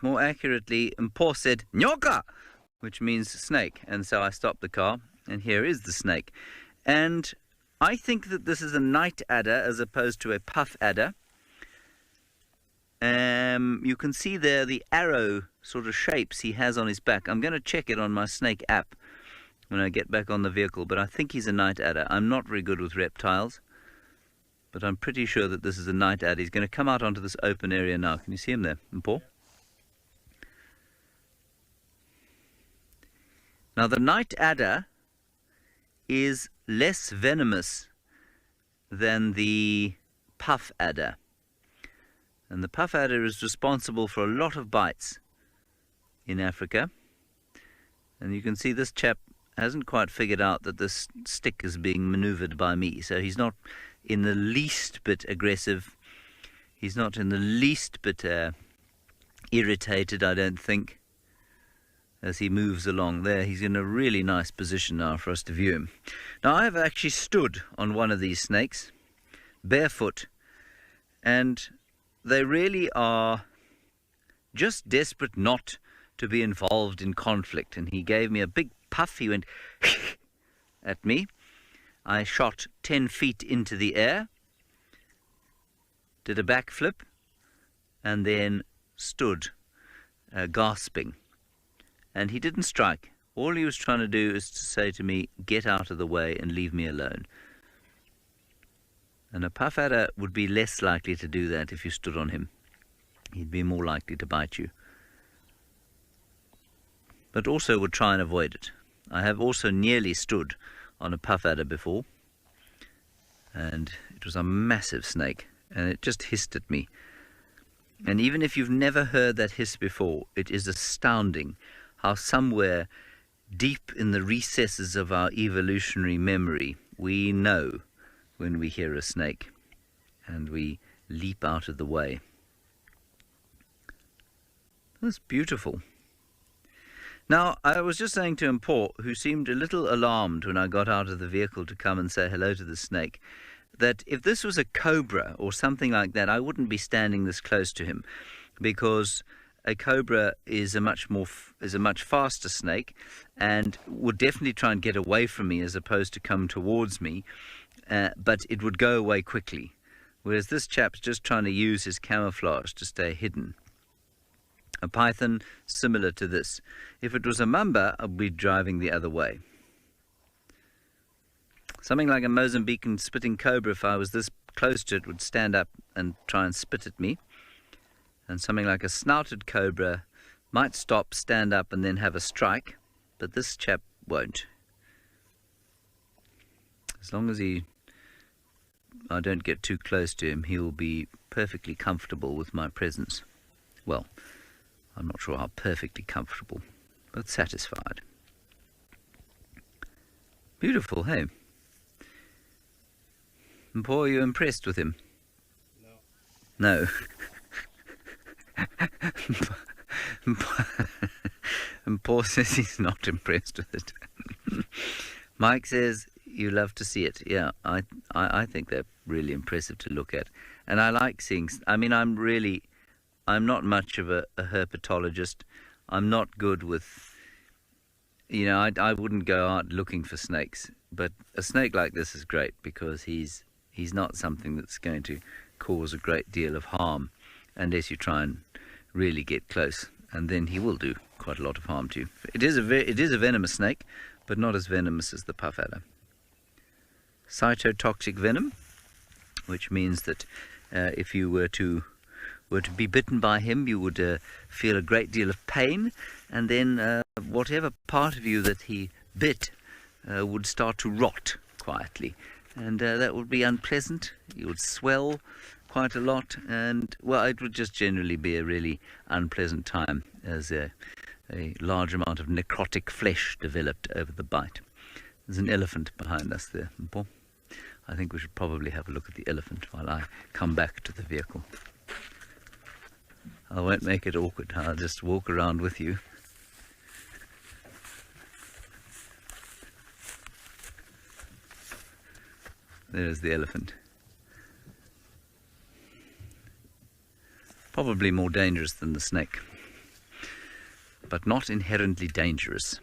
more accurately, Mpo said, nyoka, which means snake. And so I stopped the car, and here is the snake. And I think that this is a night adder as opposed to a puff adder. You can see there the arrow sort of shapes he has on his back. I'm going to check it on my snake app when I get back on the vehicle, but I think he's a night adder. I'm not very good with reptiles, but I'm pretty sure that this is a night adder. He's going to come out onto this open area now. Can you see him there, Mpo? Now, the night adder is less venomous than the puff adder. And the puff adder is responsible for a lot of bites in Africa. And you can see this chap hasn't quite figured out that this stick is being maneuvered by me. So he's not in the least bit aggressive. He's not in the least bit irritated, I don't think, as he moves along there. He's in a really nice position now for us to view him. Now, I have actually stood on one of these snakes, barefoot, and they really are just desperate not to be involved in conflict. And he gave me a big puff. He went at me. I shot 10 feet into the air, did a backflip, and then stood gasping. And he didn't strike. All he was trying to do is to say to me, get out of the way and leave me alone. And a puff adder would be less likely to do that if you stood on him. He'd be more likely to bite you. But also would try and avoid it. I have also nearly stood on a puff adder before, and it was a massive snake, and it just hissed at me. And even if you've never heard that hiss before, it is astounding how somewhere deep in the recesses of our evolutionary memory, we know when we hear a snake, and we leap out of the way. That's beautiful. Now, I was just saying to Mpo, who seemed a little alarmed when I got out of the vehicle to come and say hello to the snake, that if this was a cobra or something like that, I wouldn't be standing this close to him, because a cobra is a much faster snake and would definitely try and get away from me as opposed to come towards me, but it would go away quickly, whereas this chap's just trying to use his camouflage to stay hidden. A python, similar to this. If it was a mamba, I'd be driving the other way. Something like a Mozambican spitting cobra, if I was this close to it, would stand up and try and spit at me. And something like a snouted cobra might stop, stand up, and then have a strike, but this chap won't. As long as I don't get too close to him, he'll be perfectly comfortable with my presence. Well, I'm not sure how perfectly comfortable, but satisfied. Beautiful, hey? Mpo, are you impressed with him? No. Mpo says he's not impressed with it. Mike says you love to see it. Yeah, I think they're really impressive to look at. And I like seeing, I'm not much of a herpetologist. I'm not good with, I wouldn't go out looking for snakes. But a snake like this is great because he's not something that's going to cause a great deal of harm unless you try and really get close. And then he will do quite a lot of harm to you. It is a venomous snake, but not as venomous as the puff adder. Cytotoxic venom, which means that if you were to be bitten by him, you would feel a great deal of pain, and then whatever part of you that he bit would start to rot quietly, and that would be unpleasant. You would swell quite a lot, and well, it would just generally be a really unpleasant time as a large amount of necrotic flesh developed over the bite. There's an elephant behind us there, Mpo. I think we should probably have a look at the elephant while I come back to the vehicle. I won't make it awkward. I'll just walk around with you. There's the elephant. Probably more dangerous than the snake. but not inherently dangerous.